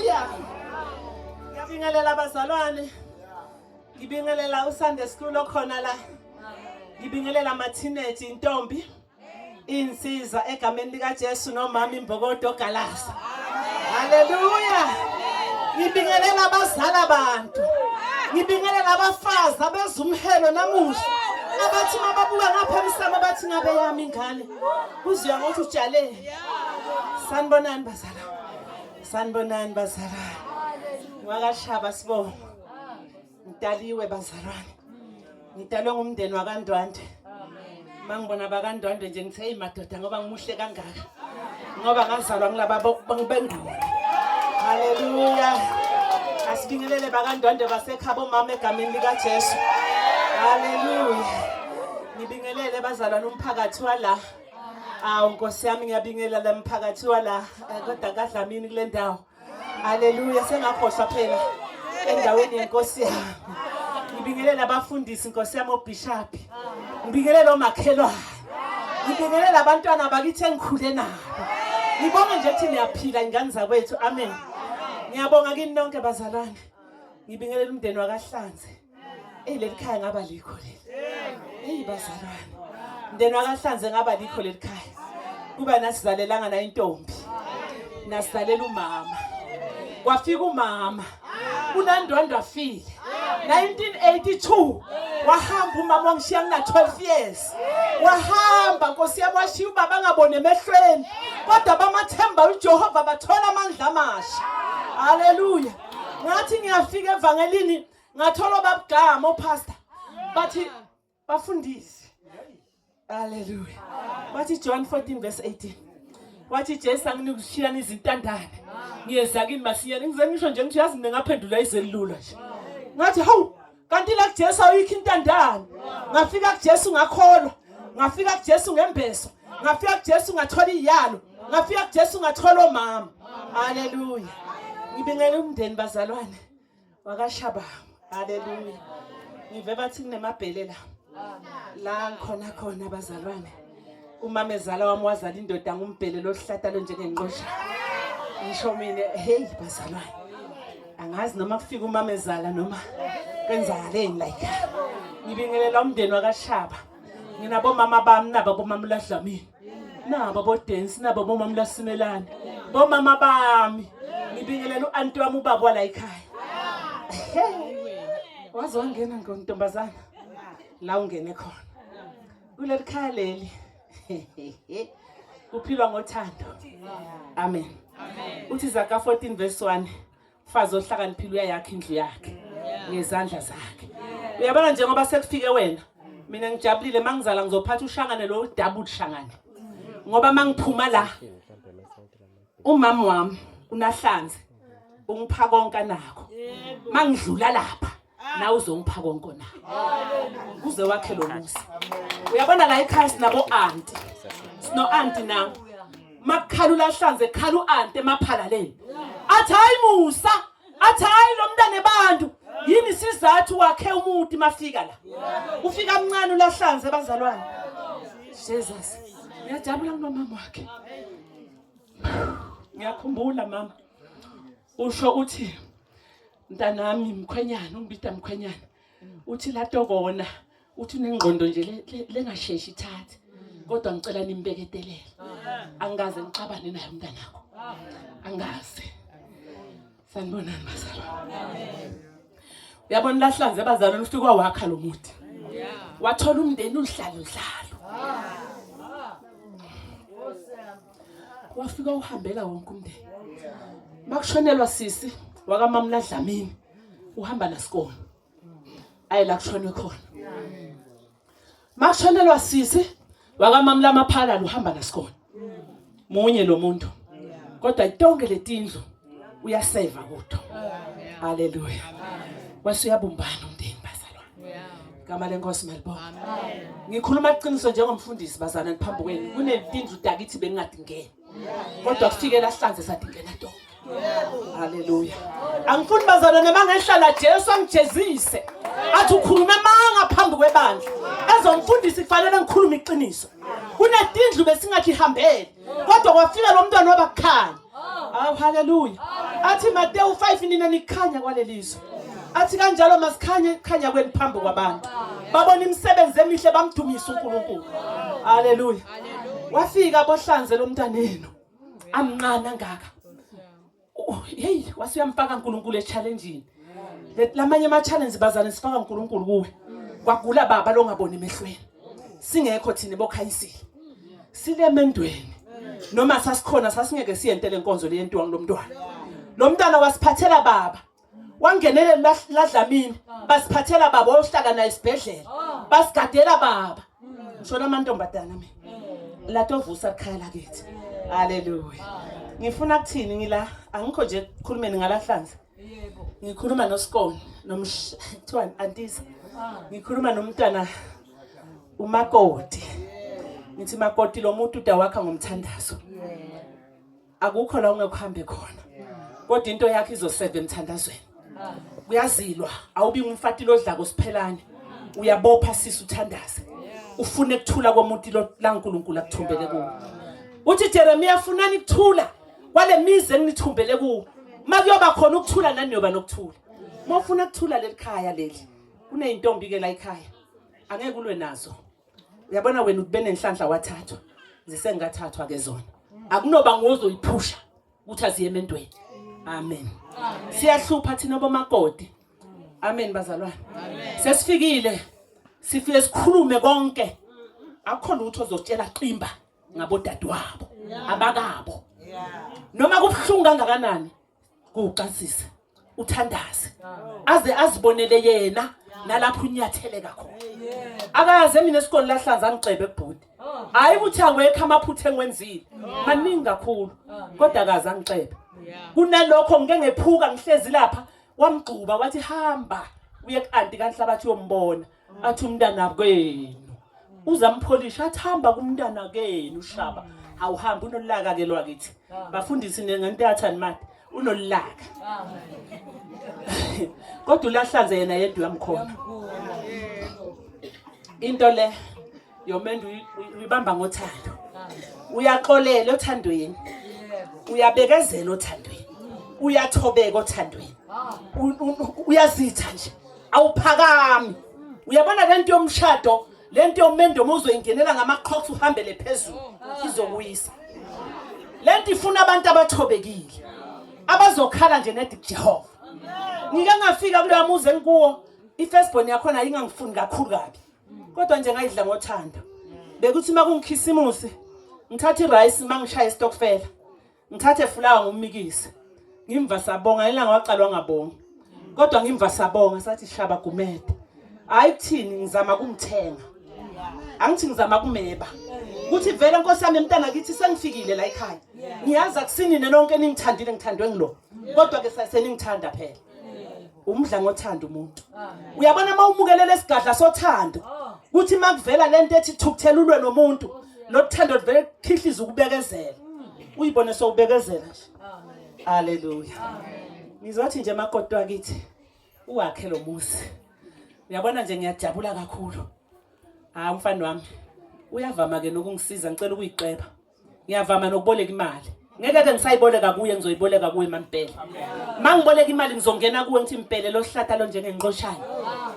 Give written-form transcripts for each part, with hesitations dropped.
Hallelujah. Ngiyabingelela abazalwane. Ngibingelela uSunday school okhona la. Ngibingelela ama teenage intombi. Insizwa egameni lika Jesu nomama imbokodo galasa. Hallelujah. Ngibingelela abazala abantu. Ngibingelela abafazi abezumhelo namuhla. Abathi mababuka ngapha emsamo bathi ngabe yami ingane. Kuziya ngokuthi ujale. Sanibonani bazala. Sanibonani bazala. Ngakashaba sibonga. Ngidaliwe bazalwane. Ngidalwe ngumndeni wakaNdwandwe. Mangibona bakaNdwandwe nje ngithe imadoda ngoba ngimuhle kangaka. Ngoba ngazalwa ngilaba bengubo. Hallelujah. Asibingelele bakaNdwandwe basekhabo mama egameni lika Jesu. Hallelujah. Ngibingelele bazalwane umphakathi wala. Nkosi yami ngiyabingelela umphakathi wala kodwa kaDlamini kule ndawo. Hallelujah. Sengakhohlwa phela endaweni yenkosi yami. Ngibingelela abafundisi Nkosi yami obishop. Ngibingelela omakhelwane. Ngibingelela abantwana bakithi engikhule nabo. Ngibonga nje ukuthi niyaphila ingane zakwethu. Amen. Ngiyabonga kini nonke bazalwane. Ngibingelela umndeni wakaHlanze. Leli khaya ngaba likho leli. Bazalwane. Umndeni wakaHlanze ngaba likho leli khaya. Kuba nasizalelanga na intombi. Nasizalela umama. Kwafika umama. UNandwandwe afile. 1982 wahamba umama wangishiya ngina 12 years. Wahamba Nkosi yami washiya ubaba angabone emehlweni. Kodwa bamathemba uJehova bathola amandla amasha. Hallelujah. Ngathi ngiyafika evangelini ngathola babugama opastor. Bathi bafundisi. Hallelujah. Bathi John 14 verse 18. Wathi Jesu anginikushiyana izintandane. Ngiyeza kini masiyana. Ngize ngisho nje ngithi yazi ngingaphendula izelulula nje. Ngathi hawu kanti la kuJesu ayikho intandane. Ngafika kuJesu ngakholwa. Ngafika kuJesu ngembeso. Ngafika kuJesu ngathola iyalo. Ngafika kuJesu ngathola omama. Hallelujah. Ngibingelela umndeni bazalwane wakashaba. Hallelujah. Ngive bathi kunemabhele la. La khona bazalwane. Umama ezala wami wazala indoda ngumbhele lohlata lo njengengqosha. Ngisho mina hey bazalwane. Angazi noma kufika umama ezala noma kwenzakaleni like. Ngibingelela umndeni wakashaba. Nginabo mama bami nabo bomama laDlamini. Nabo bo dance nabo bomama laSimelane. Bomama bami. Ngibingelela uanti wami ubaba wala ekhaya. Wazongena ngontombazana. La ungene khona. Kuleli khaya leli. Kuphilwa ngothando. Amen. Uthi Zaka 14 verse 1. Mfazi ohlakaniphile uyayakha indlu yakhe ngezandla zakhe. Uyabona njengoba sekufike wena. Mina ngijabulile mangizala ngizophatha ushangane lo double shangane. Ngoba mangiphuma la umama wami unaHlanze ungipha konke nako. Mangidlula lapha na uzongipha konke nako. Kuze wakhe lo musa. Uyabona la ekhaya sinabo auntie. Sino auntie nawo. Makhala uLahlanze khala uAnti emaphalaleni. Athi hayi Musa, athi hayi lo mntane bantu. Yini sizathu wakhe umuntu mafika la. Ufika mncane uLahlanze bazalwane. Jesus. Ngiyajabula kunomama wakhe. Ngiyakhumbula mama. Usho uthi mntanami mkhwenyana ungibita mkhwenyana. Uthi la tokona uthi unengqondo nje lengasheshi ithathe. Kodwa ngicela nimbeketelele. Angaze ngixabane naye umntanakho. Angaze. Sanibonani bazalwane. Uyabona laHlanze bazalwane ufika wakha lo muthi. Wathola umndeni uhlalo. Wafika uhambela wonke umndeni. Makushonelwa sisi wakamama laDlamini uhamba nasikolo. Ayela kushonwe khona. Makushonelwa sisi wakamama lamaphala uhamba nasikolo. Munye lo muntu. Kodwa itonke letindlu uyaseva kutho. Hallelujah. Wasuyabumbana umndeni bazalwane. Igama lenkosi malibonga. Ngikhuluma iqiniso njengomfundisi bazalwane phambi kwenu. Kunetindlu dakithi bengingadingeni. Kodwa kufike laHlanze sadingena tonke. Hallelujah. Angifuni bazalwane mangehlala Jesu angijezise. Athi ukhuluma manga phambi kwebandla. Ezomfundisi kufanele ngikhulume iqiniso. Kunetindlu besingathi ihambele. Kodwa kwafika lo mntwana wabakhanya. Hallelujah. Athi Mateyu 5 nina nikhanya kwalelizwe. Athi kanjalo masikhanya kwenu phambi kwabantu. Babona imisebenzi emihle bamdumisa uNkulunkulu. Haleluya. Wafika bohlanze lo mntaneno. Amnqana ngaka. Hey, wasuyamfaka uNkulunkulu e-challenge. Lamanye ama-challenge bazana sifaka uNkulunkulu kuwe. Kwagula baba longaboni emehlweni. Singekho thina bokhayisile. Silemendweni. Noma sasikhona sasingeke siyentele inkonzo leyentiwa ngilomntwana. Lo mntwana wasiphathela baba. Wangenele ladlamini basiphathela baba ohlala naye isibhedlela. Basigadela baba. Shona amantombazana mina. Latovusa ekhaya lakithi. Haleluya. Ngifuna ukuthini ngila angikho nje ukukhulumeni ngalahlanze. Yebo. Ngikhuluma noSikoni kuthiwa Antisa. Ngikhuluma nomntana uMakoti. Ngithi Makoti lo muntu udawakha ngomthandazo. Akukho la ungekuhambe khona. Kodwa into yakhe izoseve emthandazweni. Uyazilwa, awubi umfatilo odlako siphelane. Uyabopha sisi uthandaze. Ufune ukuthula komuntu lo la uNkulunkulu akuthumbele kuwo. Uthi Jeremiah funani ukuthula kwale mize enithumbele kuwo. Makuyoba khona ukuthula nani niyoba nokuthula. Mawufuna ukuthula lelikhaya leli. Kuneyintombi ke la ekhaya. Angeke ulwe nazo. Uyabona wena ube nenhlanhla wathathwa. Zisengathathwa ke zona. Akunoba ngozoyiphusha ukuthi aziye emendweni. Amen. Siyahlupha thina bomakoti. Amen bazalwane. Sesifikile. Sifike sikhulume konke. Akho lutho ozotshela qimba ngabodadewabo, abakabo. Noma kubhlungu kangakanani kuqasisa. Uthandaze. Aze azibonele yena nalapho unyatheleka khona. Akaze mina esikole lahlanza angicebe ebhudi. Hayi ukuthi awekho amaphutha engiwenzile. Maningi kakhulu. Kodwa akaze angicebe. Kunalokho ngeke ngephuka ngihlezi lapha wamgquba wathi hamba uye kuanti kaNhlabathi yombona. Athi umntana kwenu uzampholisha athi hamba kumntana kenu ushaba. Awuhamba unolaka ke lo akithi. Bafundisi ngento yathani manje unolaka. Kodwa ulahlanze yena yedwa yamkhona. Into le yomendu uyibamba ngothando. Uyaxolela othandweni. Uyabekezela othandweni. Uyathobeka othandweni. Uyazitha nje. Awuphakami. Uyabona lento yomshado, lento yomendo uzoyingenela ngamaqhoqo uhambele phezulu. Izokuyisa. Lento ifuna abantu abathobekile. Abazokhala nje nethi Jehova. Ngike ngafika kuleyo muze engikuwo. Ifirstborn yakho na ingangifuni kakhulu kabi. Kodwa nje ngayidla ngothando. Bekuthi makungikhisimusi, ngithatha irice mangishaya istokfela. Ngithathe flour ngumikise. Ngimva sabonga ilanga waqalwa ngabonga. Kodwa ngimva sabonga sathi shaba gumede. Hayi kuthini ngizama kumthenga. Angithi ngizama kumeba. Kuthi vele Nkosi yami mntana kithi sengifikile la ekhaya. Ngiyazi akusinine nonke ningithandile ngithandwe ngilo. Kodwa ke seningithanda phela. Umdla ngothanda umuntu. Uyabona mawumukele lesigadla sothando. Kuthi makuvela lento ethi thukuthela ulwe nomuntu, lothando vele khihliza ukubekezela. Uyibone sowubekezela nje. Haleluya. Ngizothi nje makoti wakithi uwakhe lo muzi. Uyabona nje ngiyajabula kakhulu. Umfana wami uyavama ke nokungisiza ngicela ukuyiqeba. Ngiyavama nokuboleka imali. Ngeke ke ngisayiboleka kuye ngizoyiboleka kuwe mampela. Mangiboleka imali ngizongena kuwe ngithi impela lo hlata lo njengengqoshana.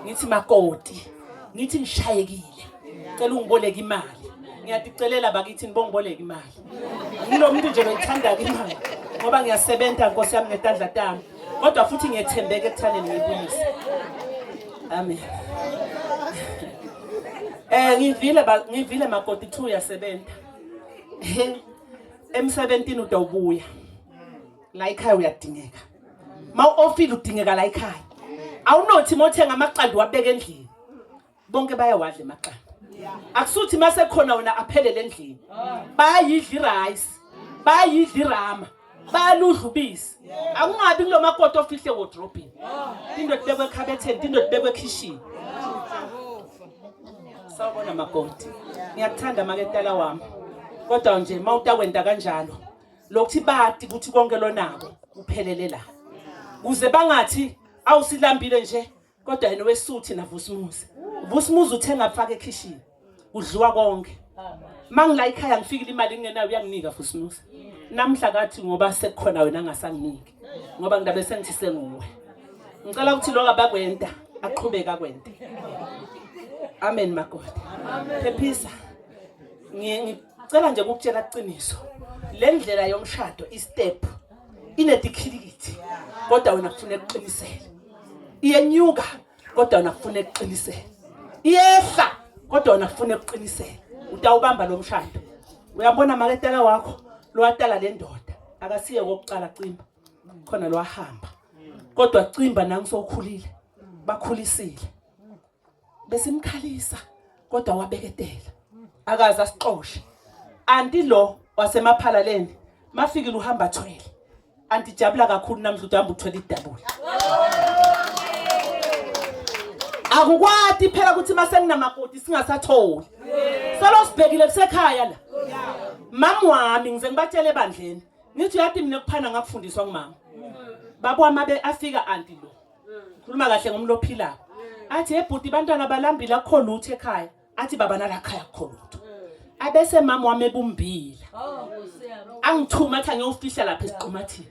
Ngithi makoti. Ngithi ngishayekile. Ngicela ungiboleke imali. Ngiyadicelela bakithi nibongiboleka imali. Ngilo muntu nje ngithanda imali ngoba ngiyasebenza Nkosi yami ngetandla tami. Kodwa futhi ngiyethembeka ekuthandeni ngibuyise. Amen. Ngivile makoti 2 yasebenza. M17 udawubuya. La ekhaya uyadingeka. Ofile udingeka la ekhaya. Awunothi mothenga amaqanda wabeka endlini. Bonke bayawadla emaqanda. Akusuthi mase khona wena aphelele endlini. Bayidla irice, bayidla irama, bayaludla ubisi. Akungabi kulo makoti ofihle wardrobe. Into ebekwe ekhabetheni, into ebekwe ekitchen. Sawubona makoti. Ngiyakuthanda maketala wami. Kodwa nje mawutakwenda kanjalo, lokuthi bathi ukuthi konke lonako uphelele la. Kuze bangathi awusilambile nje, kodwa yena wesuthi naVusumuzi. Vusumuzi uthenga afake ekitchen. Udliwa konke. Mangila ekhaya ngifikile imali ngingenayo uyanginika Vusumuzi. Namhla kathi ngoba sekukhona wena angasanginiki. ngoba ngidabe sengithise nguwe. Ngicela ukuthi lo abakwenta aqhubeka kwenta. Amen makoti. Phephisa. Ngicela nje ukutshela iqiniso. Le ndlela yomshado istep inedikhilikithi kodwa wena kufuna ukuqinisela. Iyenyuka kodwa wena kufuna ukuqinisela. Iyehla kodwa wena kufuna ukuqinisela. Utawubamba lo mshado. Uyabona maketala wakho lo watala le ndoda akasiye kokuqala Cimba. Khona lo wahamba. Kodwa Cimba nangisokhulile. Bakhulisile. Besimkhalisa kodwa wabeketela. Akaza sixoshe. Anti lo wasemaphalaleni mafikile uhamba thwele. Anti jabula kakhulu namhla uhamba uthwele idabula. Akukwati phela ukuthi maseninamakoti singasatholi. Solo sibhekile kusekhaya la. Mama wami ngize ngibatshele ebandleni. Ngithi uyathi mina kuphana ngakufundiswa ngumama. Babo amabe afika anti lo. Khuluma kahle ngomlo ophilayo. Athi ebhuti bantwana balambile akho lutho ekhaya. Athi baba nalakhaya akho lutho. Abese mama wami ebumbila. Angithuma athi ngiyofihla lapha esiqumathini.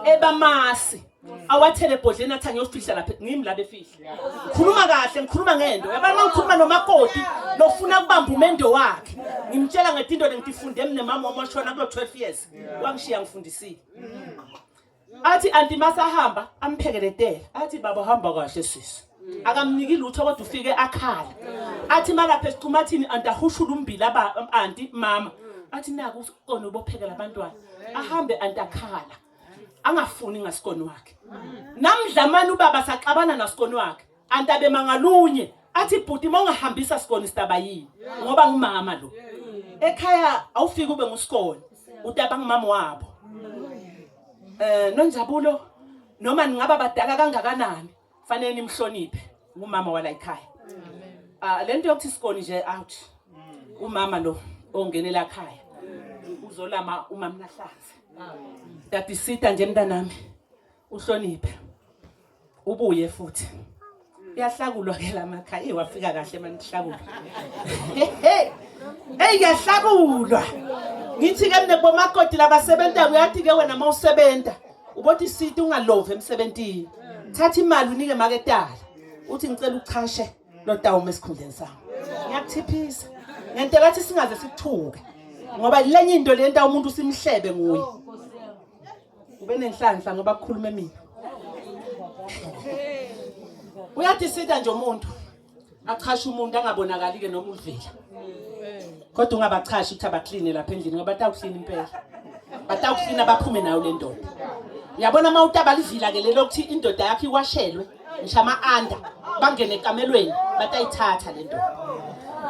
Ebamasi awathele ebhodleni athi ngiyofihla lapha ngimi la befihla. Khuluma kahle ngikhuluma ngento. Yabona ngikhuluma nomakoti nofuna kubamba umendo wakhe. Ngimtshela ngetindo lengifunde emine mama wamashona kulo 12 years. Wangishiya ngifundisile. Athi anti masahamba amphekeletela. Athi baba hamba kahle sisi. Akamniki lutho kodwa ufike akhala. Athi malapha esiqumathini antahushula umbila ba anti mama. Athi naku usikone ubophekela abantwana. Ahambe antakhala. Angafuni ngasikoni wakhe. Namdlamani ubaba saxabana nasikoni wakhe. Antabe mangalunye. Athi bhuti mawungahambisa sikoni sitaba yini ngoba ngumama lo. Ekhaya awufika ube ngusikoni. Utaba ngumama wabo. Nonjabulo noma ningaba badala kangakanani fanele nimhloniphe umama wala ekhaya. Lento yokuthi sikoni nje out. Umama lo ongenela ekhaya. Uzolama umama nahlazi. Dati sita nje mntanami. Uhloniphe. Ubuye futhi. Iyahlakulwa ke lamakhaya wafika kahle manihlakula. Hey yahlakulwa. Ngithi ke mne bomakoti labasebenza uyathi ke wena mawusebenta ubothi sithi ungalove emsebentini. Thatha imali unike maketala. Uthi ngicela uchashe lo tawu esikhundleni sami. Ngiyakuthiphisa. Ngento lathi singaze sikuthuke. Ngoba lenye into le nto umuntu simhlebe nguye. Ube nenhlanhla ngoba kukhuluma mina. Uyathi sitha nje umuntu achasha umuntu angabonakali ke noma uvela. Kodwa ungabachashi ukuthi abaclean lapha endlini ngoba batawuclean impela. Batawuclean abaphume nayo le ndoda. Uyabona mawutaba livila ke lelo kuthi indoda yakhe iwashelwe ngisho ama-anda bangene ekamelweni batayithatha le ndoda.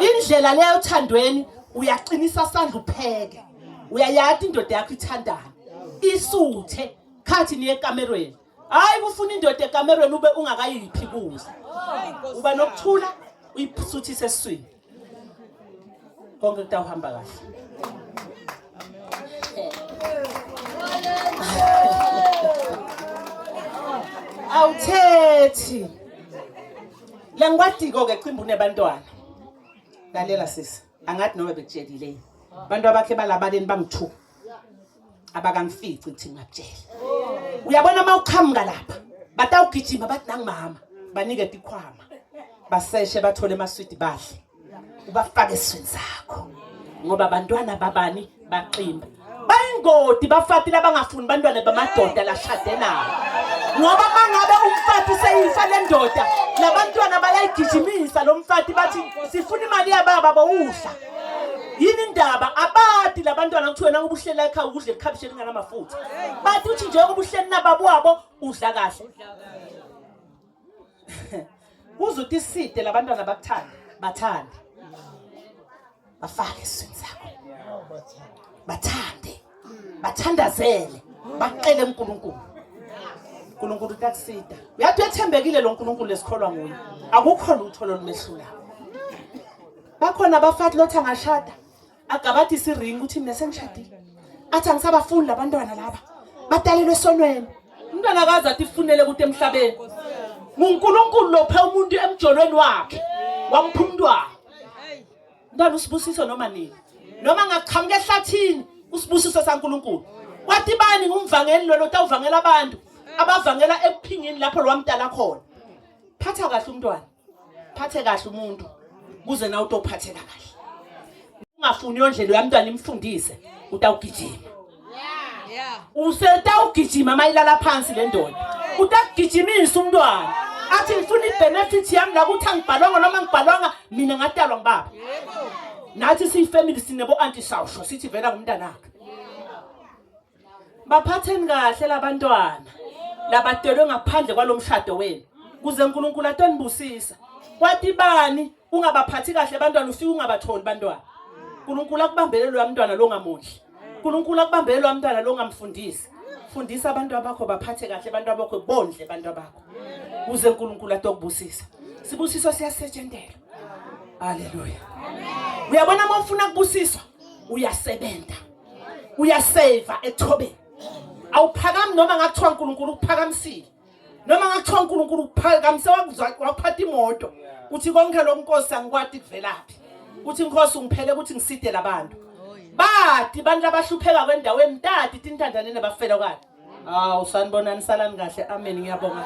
Indlela leyo uthandweni uyaqinisa sandla upheke. Uyayathi indoda yakhe ithandana. Isuthe khathi niye ekamelweni. Hayi kufuna indoda ekamelweni ube ungakayiphi kuze. Uba nokuthula uyiphusuthise esiswini. Konke kutawuhamba kahle. Awuthethi. Lengwadiko ke Cimba unebantwana. Lalela sisi. Angathi noma bekutshelile. Abantu abakhe balabaleni bangithu. Abakangifici ukuthi ngakutshela. Uyabona mawuqhamuka lapha. Batawugijima bathi nangimama. Banike ikhwama. Baseshe bathole emaswidi bahle. Ubafake esweni sakho. Ngoba abantwana babani baqimba. Bayingodi bafati labangafuni bantwana bamadoda lashade nawo. Ngoba mangabe umfati seyifa lendoda, labantwana bayayigijimisa lo mfati bathi sifuna imali yababa bowudla. Yini indaba abadi labantwana kuthiwe nangobuhlela ekhaya ukudla ekhabishe linganamafutha. Bathi uthi nje ukubuhleni nababo wabo udla kahle. Uzothi iside labantwana bakuthanda, bathanda. Bafake esweni sakho. Bathande. Bathandazele. Baqele uNkulunkulu. uNkulunkulu utakusida. Uyathi ethembekile lo uNkulunkulu lesikholwa nguye. Akukho lutho lolumehlula. Bakhona abafati lothi angashada. Agabathi isiringi uthi mina sengishadile. Athi angisabafuni labantwana laba. Badalelwe esonweni. Umntwana akazi athi ifunele ukuthi emhlabeni. uNkulunkulu lophe umuntu emjolweni wakhe. Wampha umntwana. Ndalo usibusiso noma nini. Noma ngaqhamuka ehlathini usibusiso saNkulunkulu. Wathi bani ngumvangeli lo tawuvangela abantu. abavangela ebuphingini lapho lo mntana khona. Phatha kahle umntwana. Phathe kahle umuntu kuze nawe utophatheka kahle. Ungafuni yondlela yamntwana imfundise utawugijima. Usetawugijima mayilala phansi le ndoda. Utagijimisa umntwana. Athi ngifuna ibenefit yami la kuthi angibhalonga noma ngibhalonga mina ngatalwa ngibaba. Nathi siyifamily sinebo anti sawusho sithi vela ngumntana wakhe. Baphatheni kahle labantwana. Labadelwe ngaphandle kwalomshado wenu. Kuze uNkulunkulu atonibusisa. Kwathi bani ungabaphathi kahle abantwana ufike ungabatholi bantwana. uNkulunkulu akubambele lo mntwana lo ngamuhle. uNkulunkulu akubambele lo mntwana lo ngamfundisi. Fundisa abantu abakho baphathe kahle abantu abakho bondle abantu abakho. Uze uNkulunkulu atokubusisa. Sibusiso siyasetshenzela. Haleluya. Uyabona uma ufuna ukubusiswa uyasebenza. Uyaseva ethobeni. Awuphakami noma ngakuthiwa uNkulunkulu ukuphakamisile. Noma ngakuthiwa uNkulunkulu ukuphakamise wakuphatha imoto. Uthi konke lo nkosi angikwadi kuvelaphi. Uthi inkosi ungiphele ukuthi ngiside labantu. Bathi bantu abahlupheka kwendaweni tati tintandanene bafela kwani. Sanibonani salani kahle. Amen ngiyabonga.